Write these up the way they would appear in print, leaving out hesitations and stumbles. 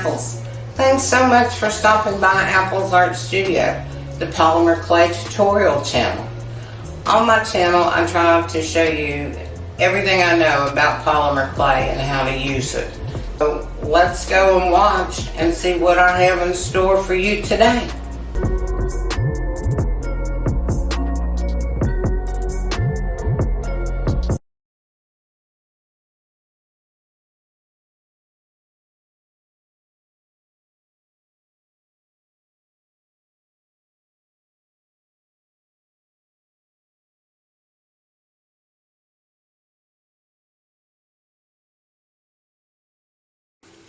apples. Thanks so much for stopping by Apple's Art Studio, the Polymer Clay tutorial channel. On my channel, I try to show you everything I know about polymer clay and how to use it. So let's go and watch and see what I have in store for you today.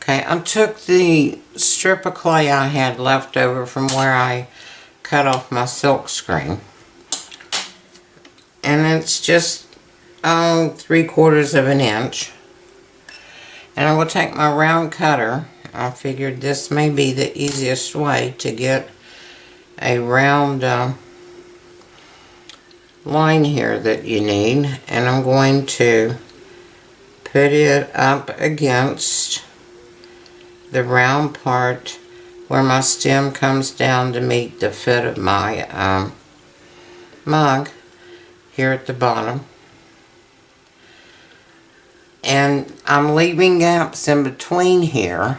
Okay, I took the strip of clay I had left over from where I cut off my silk screen. And it's just 3/4 of an inch. And I will take my round cutter. I figured this may be the easiest way to get a round line here that you need. And I'm going to put it up against the round part where my stem comes down to meet the fit of my mug here at the bottom. And I'm leaving gaps in between here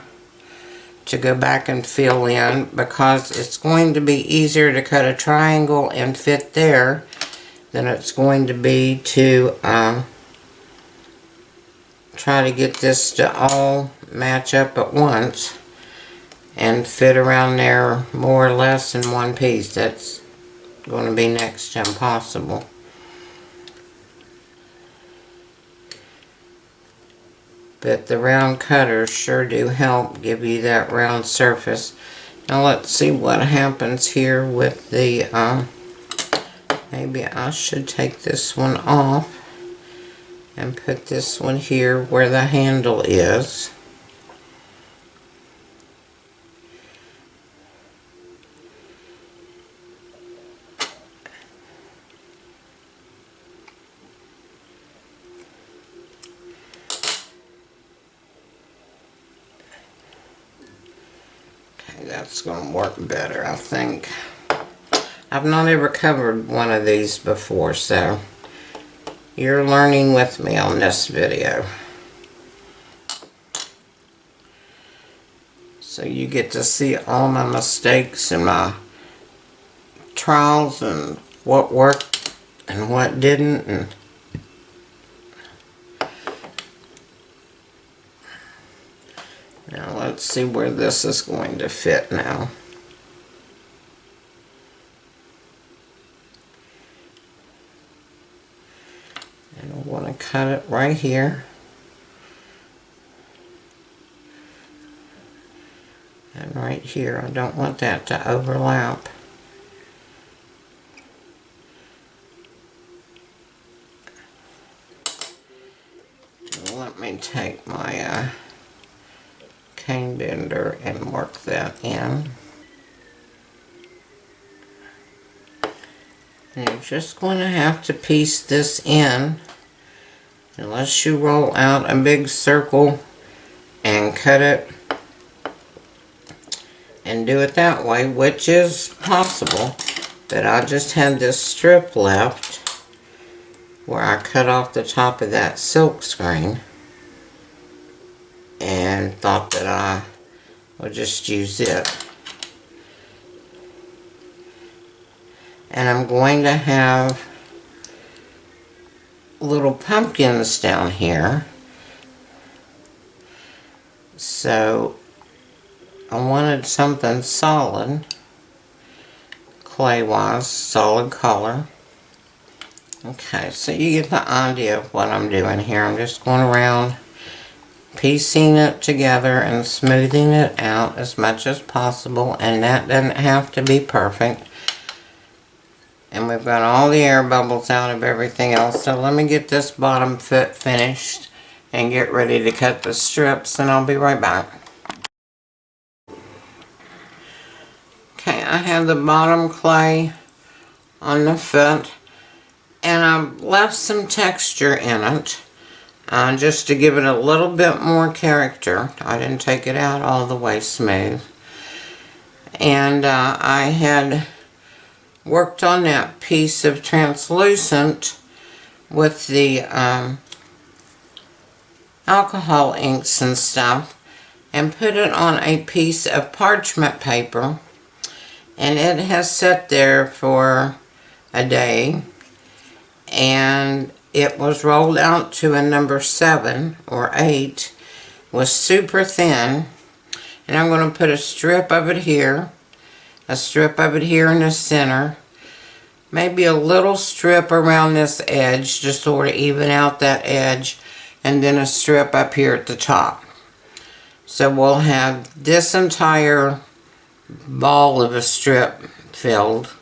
to go back and fill in, because it's going to be easier to cut a triangle and fit there than it's going to be to try to get this to all match up at once and fit around there more or less in one piece. That's going to be next to impossible. But the round cutters sure do help give you that round surface. Now let's see what happens here with the, maybe I should take this one off and put this one here where the handle is. Okay, that's going to work better, I think. I've not ever covered one of these before, so you're learning with me on this video. So you get to see all my mistakes and my trials and what worked and what didn't. And now let's see where this is going to fit now. And I want to cut it right here. And right here. I don't want that to overlap. Let me take my cane bender and work that in. And you're just going to have to piece this in unless you roll out a big circle and cut it and do it that way, which is possible. But I just had this strip left where I cut off the top of that silk screen and thought that I would just use it. And I'm going to have little pumpkins down here. So I wanted something solid, clay-wise, solid color. Okay, so you get the idea of what I'm doing here. I'm just going around piecing it together and smoothing it out as much as possible, and that doesn't have to be perfect. And we've got all the air bubbles out of everything else. So let me get this bottom foot finished and get ready to cut the strips, and I'll be right back. Okay, I have the bottom clay on the foot, and I've left some texture in it. just to give it a little bit more character. I didn't take it out all the way smooth. And I had worked on that piece of translucent with the alcohol inks and stuff, and put it on a piece of parchment paper, and it has sat there for a day, and it was rolled out to a number 7 or 8, was super thin, and I'm going to put a strip of it here, a strip of it here in the center, maybe a little strip around this edge, just sort of even out that edge, and then a strip up here at the top. So we'll have this entire ball of a strip filled,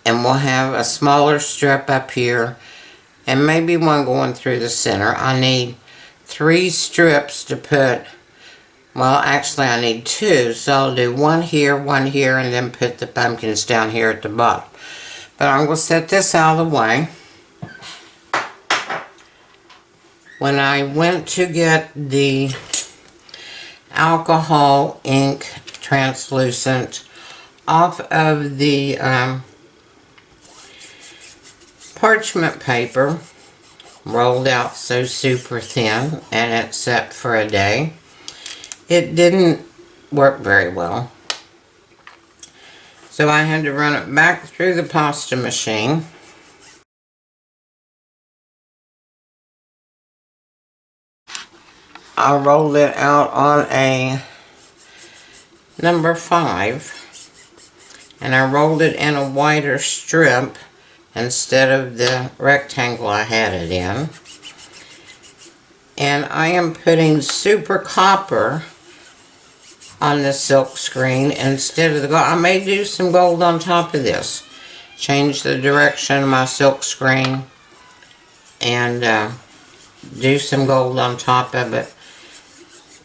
and we'll have a smaller strip up here, and maybe one going through the center. I need 3 strips to put, well actually I need 2, so I'll do one here, and then put the pumpkins down here at the bottom. But I'm going to set this out of the way. When I went to get the alcohol ink translucent off of the parchment paper, rolled out so super thin, and it set for a day, it didn't work very well. So I had to run it back through the pasta machine. I rolled it out on a number 5, and I rolled it in a wider strip instead of the rectangle I had it in. And I am putting super copper on the silk screen instead of the gold. I may do some gold on top of this, change the direction of my silk screen, and do some gold on top of it.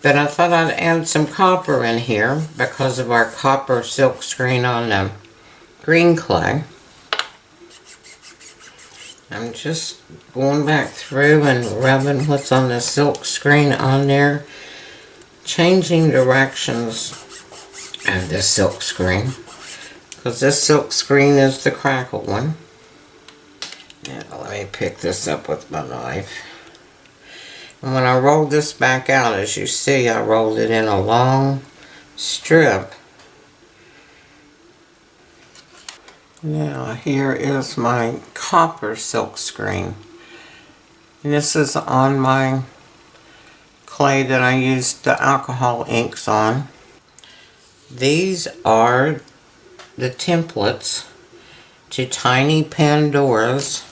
But I thought I'd add some copper in here because of our copper silk screen on the green clay. I'm just going back through and rubbing what's on the silk screen on there, changing directions of the silk screen, because this silk screen is the crackle one. Now, let me pick this up with my knife. And when I rolled this back out, as you see, I rolled it in a long strip. Now here is my copper silk screen. And this is on my clay that I used the alcohol inks on. These are the templates to Tiny Pandora's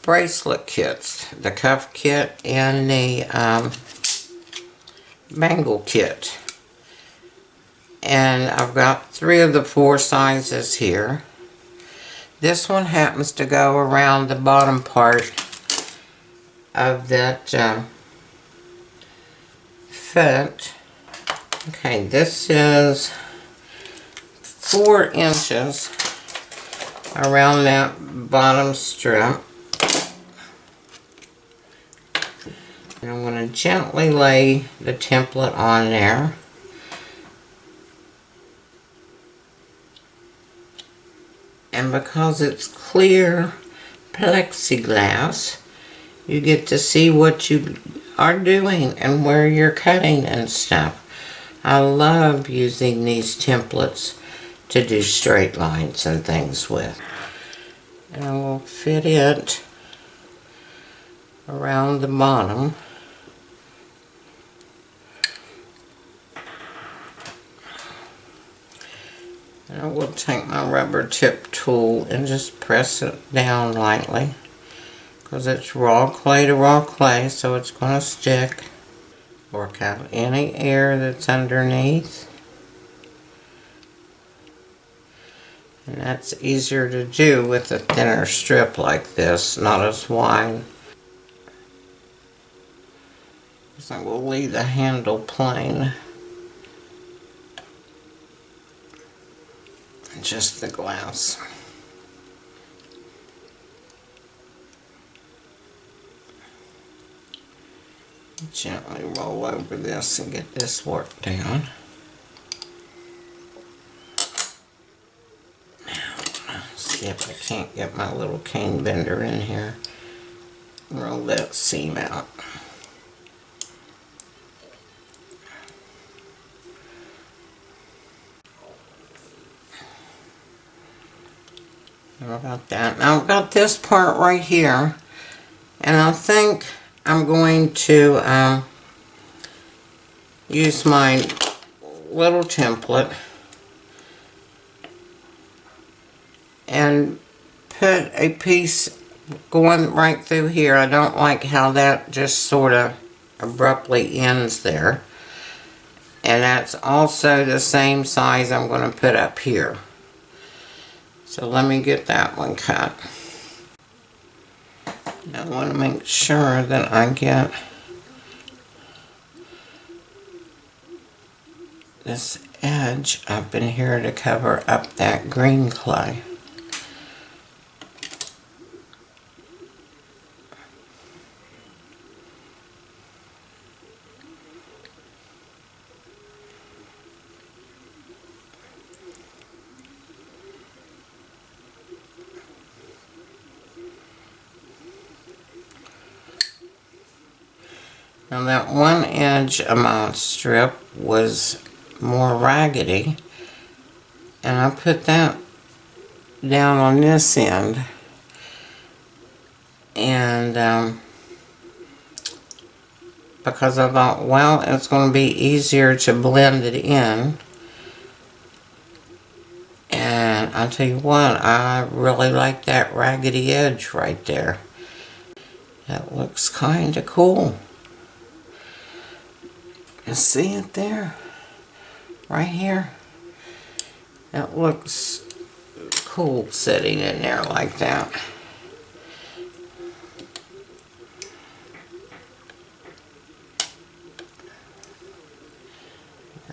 bracelet kits, the cuff kit and the bangle kit. And I've got 3 of the 4 sizes here. This one happens to go around the bottom part of that foot. Okay, this is 4 inches around that bottom strip. And I'm going to gently lay the template on there. And because it's clear plexiglass, you get to see what you are doing and where you're cutting and stuff. I love using these templates to do straight lines and things with. And I will fit it around the bottom. And I will take my rubber tip tool and just press it down lightly, because it's raw clay to raw clay, so it's going to stick. Work out any air that's underneath. And that's easier to do with a thinner strip like this, not as wide. So we'll leave the handle plain. Just the glass. Gently roll over this and get this worked down. Now, see if I can't get my little cane bender in here. Roll that seam out. How about that? Now I've got this part right here, and I think I'm going to use my little template and put a piece going right through here. I don't like how that just sort of abruptly ends there. And that's also the same size I'm going to put up here. So let me get that one cut. Now I want to make sure that I get this edge up in here to cover up that green clay. Now that one edge of my strip was more raggedy, and I put that down on this end, and because I thought, well, it's going to be easier to blend it in. And I'll tell you what, I really like that raggedy edge right there. That looks kind of cool. You see it there? Right here? That looks cool sitting in there like that.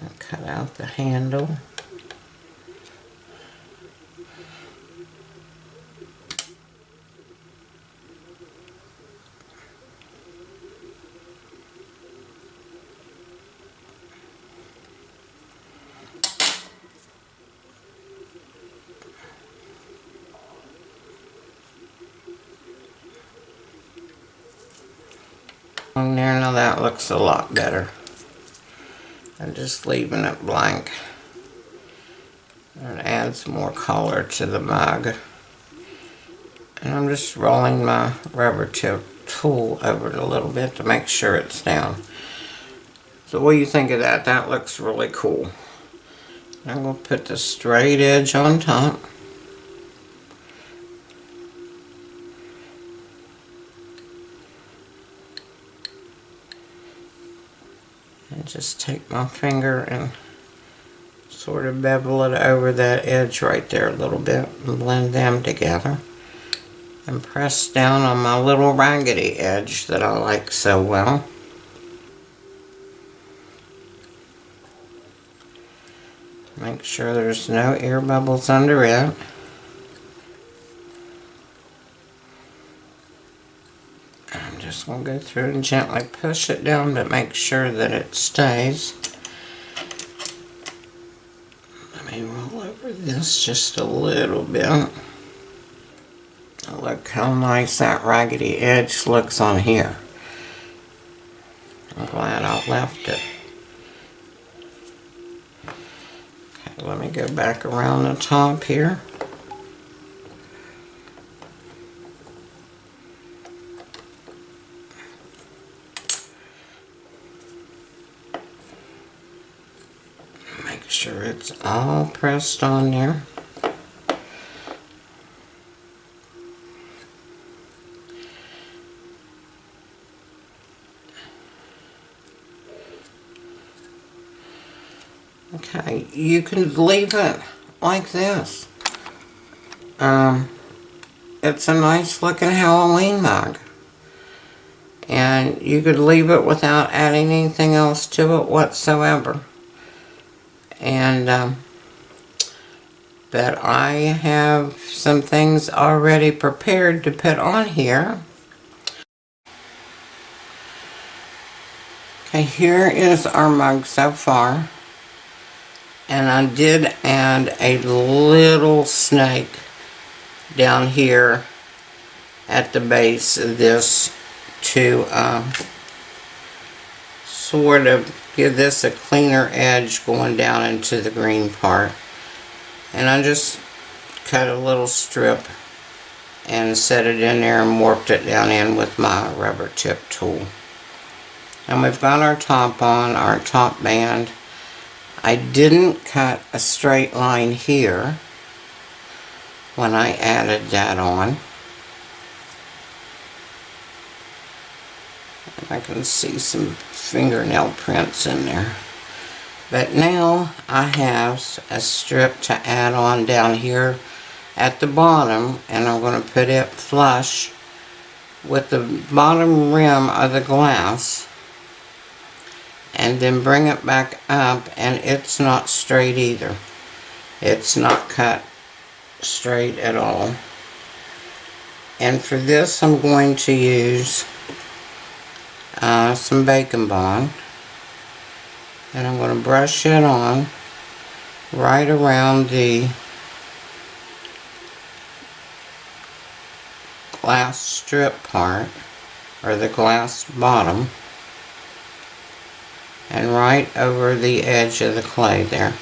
I'll cut out the handle. On there, now that looks a lot better. I'm just leaving it blank. It adds more color to the mug. And I'm just rolling my rubber tip tool over it a little bit to make sure it's down. So what do you think of that? That looks really cool. I'm going to put the straight edge on top. And just take my finger and sort of bevel it over that edge right there a little bit and blend them together. And press down on my little raggedy edge that I like so well. Make sure there's no air bubbles under it. I'm just going to go through and gently push it down to make sure that it stays. Let me roll over this just a little bit. Look how nice that raggedy edge looks on here. I'm glad I left it. Okay, let me go back around the top here. Make sure it's all pressed on there. Okay, you can leave it like this. It's a nice looking Halloween mug. And you could leave it without adding anything else to it whatsoever. And, but I have some things already prepared to put on here. Okay, here is our mug so far. And I did add a little snake down here at the base of this to sort of give this a cleaner edge going down into the green part. And I just cut a little strip and set it in there and worked it down in with my rubber tip tool. And we've got our top on, our top band. I didn't cut a straight line here when I added that on. And I can see some fingernail prints in there. But now I have a strip to add on down here at the bottom, and I'm going to put it flush with the bottom rim of the glass, and then bring it back up, and it's not straight either. It's not cut straight at all. And for this I'm going to use some Bacon Bond, and I'm going to brush it on right around the glass strip part, or the glass bottom, and right over the edge of the clay there.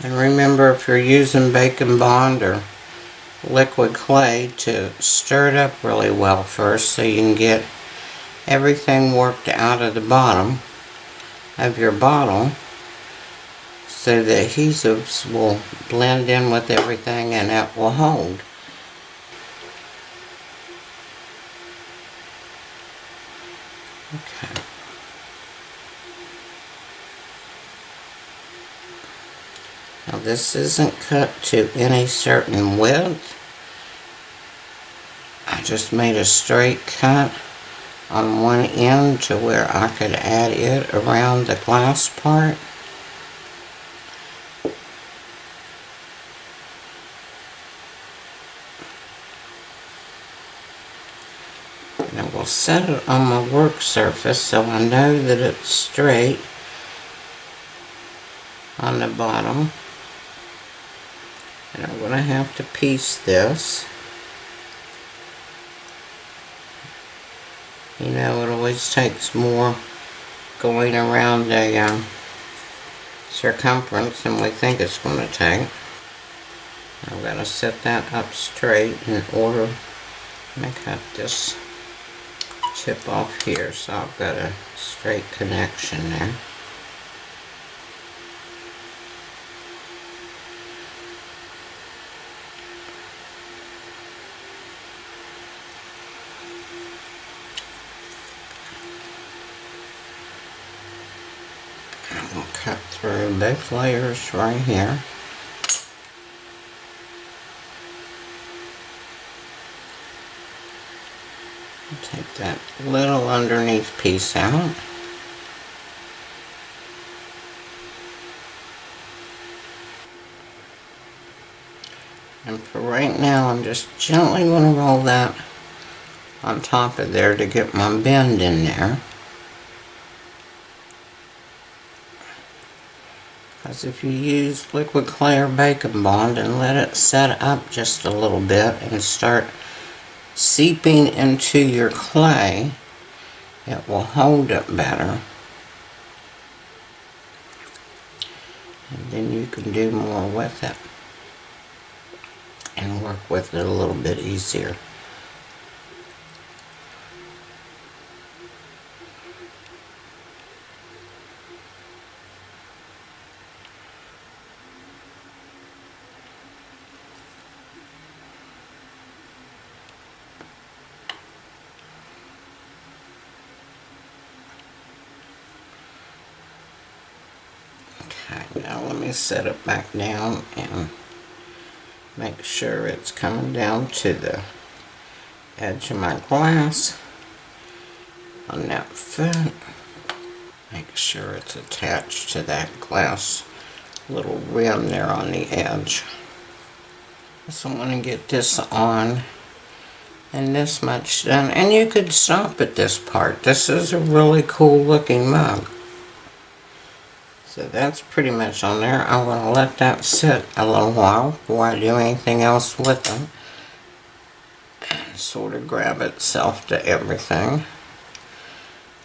And remember, if you're using Bacon Bond or liquid clay, to stir it up really well first so you can get everything worked out of the bottom of your bottle, so the adhesives will blend in with everything and it will hold. Okay. Now this isn't cut to any certain width. I just made a straight cut on one end to where I could add it around the glass part. And I will set it on my work surface so I know that it's straight on the bottom. And I'm going to have to piece this. You know, it always takes more going around a circumference than we think it's going to take. I've got to set that up straight in order. Let me cut this tip off here so I've got a straight connection there. And we'll cut through both layers right here. Take that little underneath piece out. And for right now, I'm just gently going to roll that on top of there to get my bend in there. Because if you use liquid clay or Bacon Bond and let it set up just a little bit and start seeping into your clay, it will hold it better. And then you can do more with it and work with it a little bit easier. Okay, now let me set it back down and make sure it's coming down to the edge of my glass on that foot. Make sure it's attached to that glass little rim there on the edge. So I'm going to get this on And this much done. And you could stop at this part. This is a really cool looking mug. So that's pretty much on there. I'm going to let that sit a little while before I do anything else with them. And sort of grab itself to everything.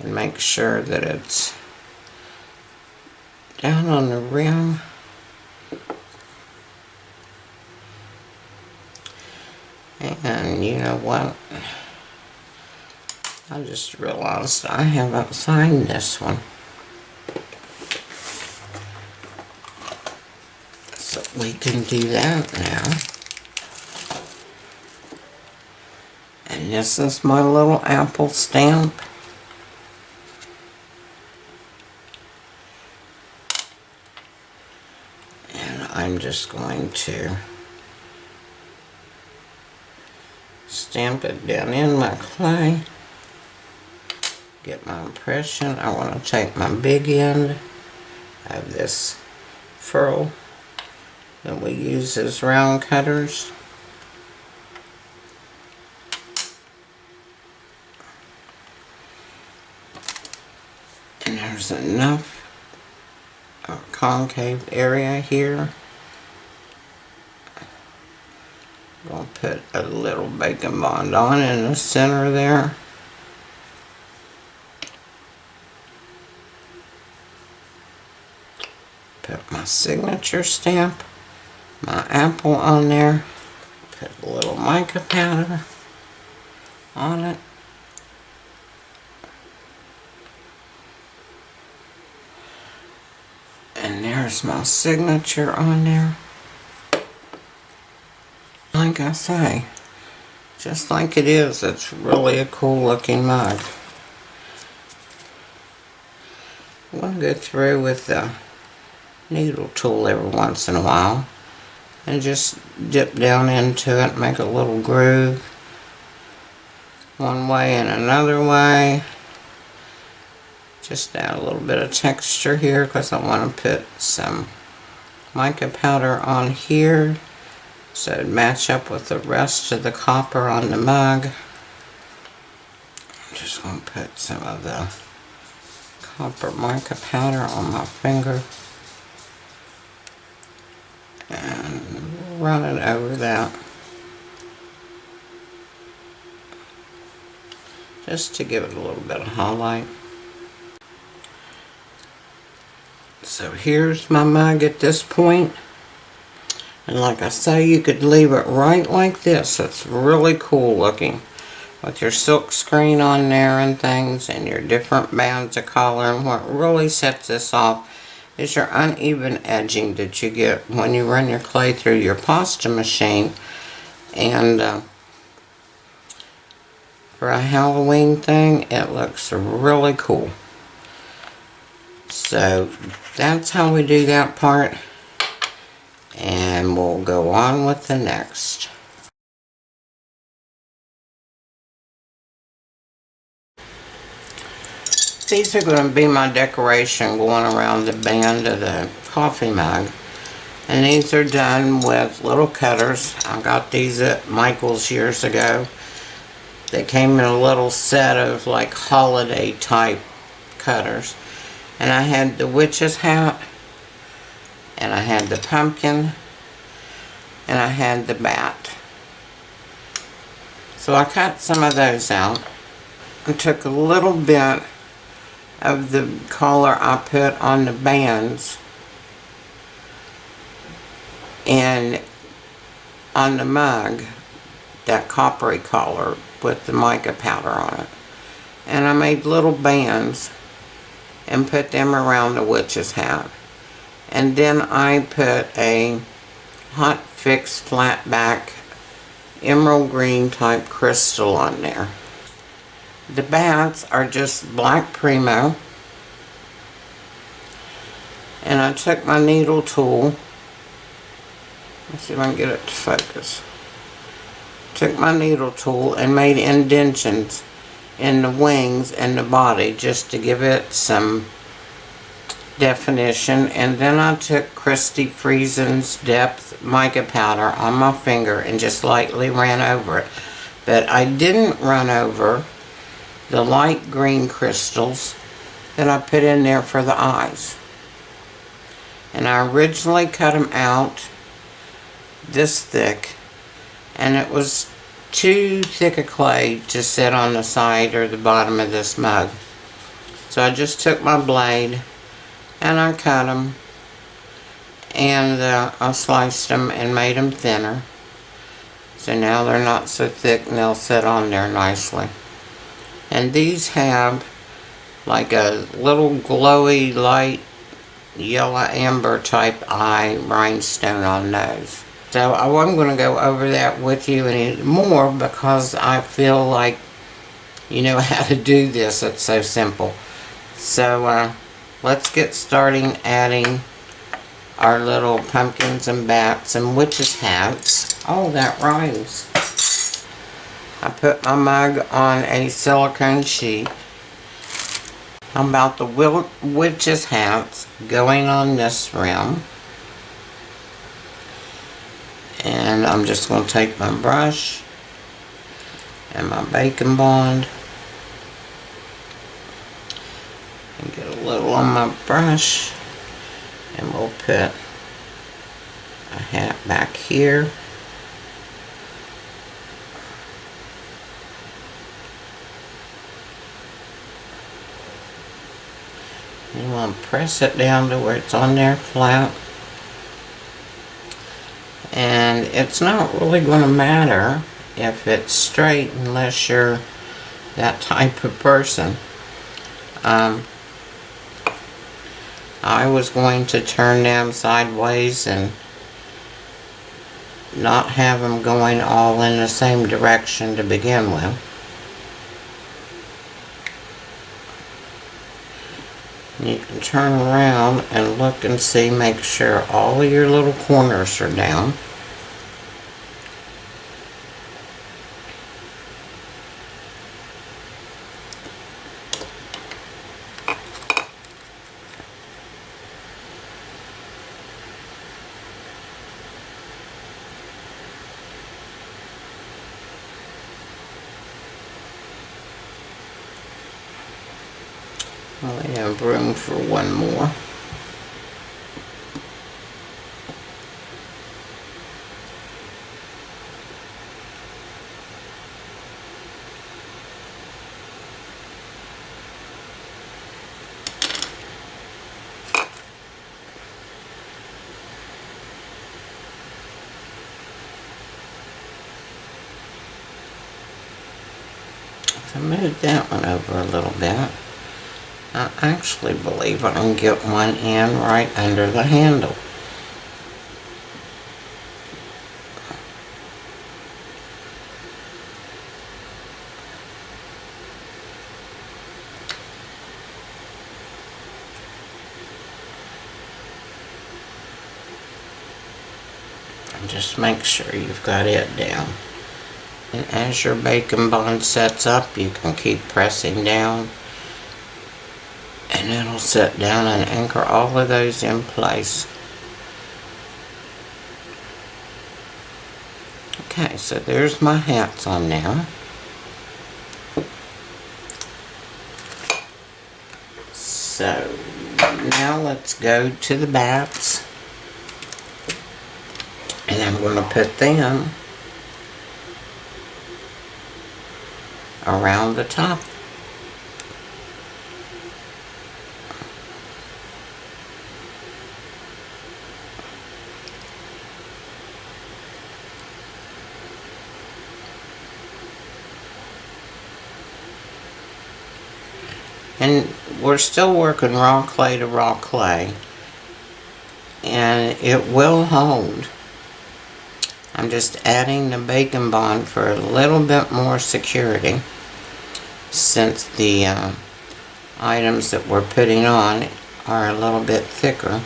And make sure that it's down on the rim. And you know what? I just realized I haven't signed this one. So we can do that now. And this is my little apple stamp. And I'm just going to stamp it down in my clay. Get my impression. I want to take my big end of this furl that we use as round cutters. And there's enough concave area here. I'm going to put a little bacon bond on in the center there. Put my signature stamp, my apple on there. Put a little mica powder on it. And there's my signature on there. Like I say, just like it is, it's really a cool looking mug. I'm going to go through with the needle tool every once in a while and just dip down into it, make a little groove one way and another way. Just add a little bit of texture here because I want to put some mica powder on here so it'd match up with the rest of the copper on the mug. I'm just going to put some of the copper mica powder on my finger and run it over that just to give it a little bit of highlight. So here's my mug at this point. And like I say, you could leave it right like this. It's really cool looking. With your silk screen on there and things and your different bands of color. And what really sets this off is your uneven edging that you get when you run your clay through your pasta machine. And for a Halloween thing, it looks really cool. So that's how we do that part, and we'll go on with the next. These are going to be my decoration going around the band of the coffee mug, and these are done with little cutters. I got these at Michael's years ago. They came in a little set of like holiday type cutters. And I had the witch's hat, and I had the pumpkin, and I had the bat. So I cut some of those out and took a little bit of the color I put on the bands and on the mug, that coppery color with the mica powder on it. And I made little bands and put them around the witch's hat. And then I put a hot fix flat back emerald green type crystal on there. The bats are just black Primo. And I took my needle tool. Let's see if I can get it to focus. Took my needle tool and made indentions in the wings and the body just to give it some definition. And then I took Christy Friesen's Depth mica powder on my finger and just lightly ran over it. But I didn't run over the light green crystals that I put in there for the eyes. And I originally cut them out this thick, and it was too thick a clay to sit on the side or the bottom of this mug. So I just took my blade and I cut them, and I sliced them and made them thinner. So now they're not so thick and they'll sit on there nicely. And these have like a little glowy light yellow amber type eye rhinestone on those. So I wasn't going to go over that with you anymore because I feel like you know how to do this. It's so simple. So let's get starting adding our little pumpkins and bats and witches' hats. Oh, that rhymes. I put my mug on a silicone sheet. I'm about the witches' hats going on this rim. And I'm just going to take my brush and my bacon bond and get a little on my brush, and we'll put a hat back here. You want to press it down to where it's on there flat. And it's not really going to matter if it's straight unless you're that type of person. I was going to turn them sideways and not have them going all in the same direction to begin with. You can turn around and look and see, make sure all of your little corners are down. We have room for one more. If I move that one over a little bit, I actually believe I can get one in right under the handle. And just make sure you've got it down. And as your bacon bond sets up, you can keep pressing down, and it'll sit down and anchor all of those in place. Okay, so there's my hats on now. So now let's go to the bats, and I'm going to put them around the top. And we're still working raw clay to raw clay, and it will hold. I'm just adding the bacon bond for a little bit more security, since the items that we're putting on are a little bit thicker.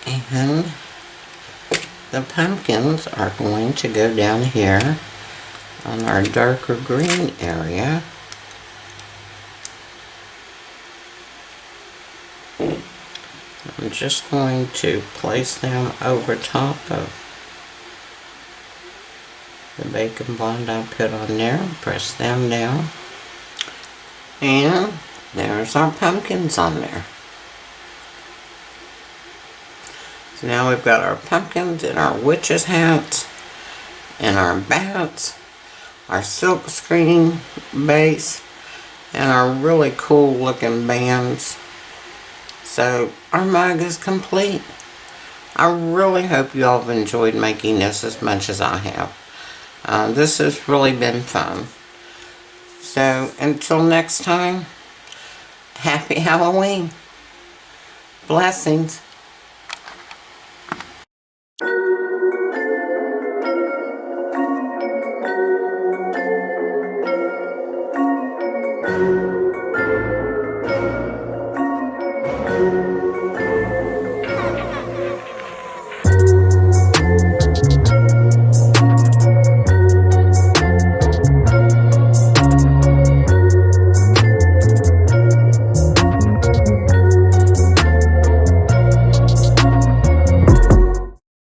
And the pumpkins are going to go down here on our darker green area. I'm just going to place them over top of the bacon bond I put on there. Press them down. And there's our pumpkins on there. So now we've got our pumpkins and our witches' hats and our bats, our silk screen base, and our really cool looking bands. So our mug is complete. I really hope you all have enjoyed making this as much as I have. This has really been fun. So until next time, happy Halloween. Blessings.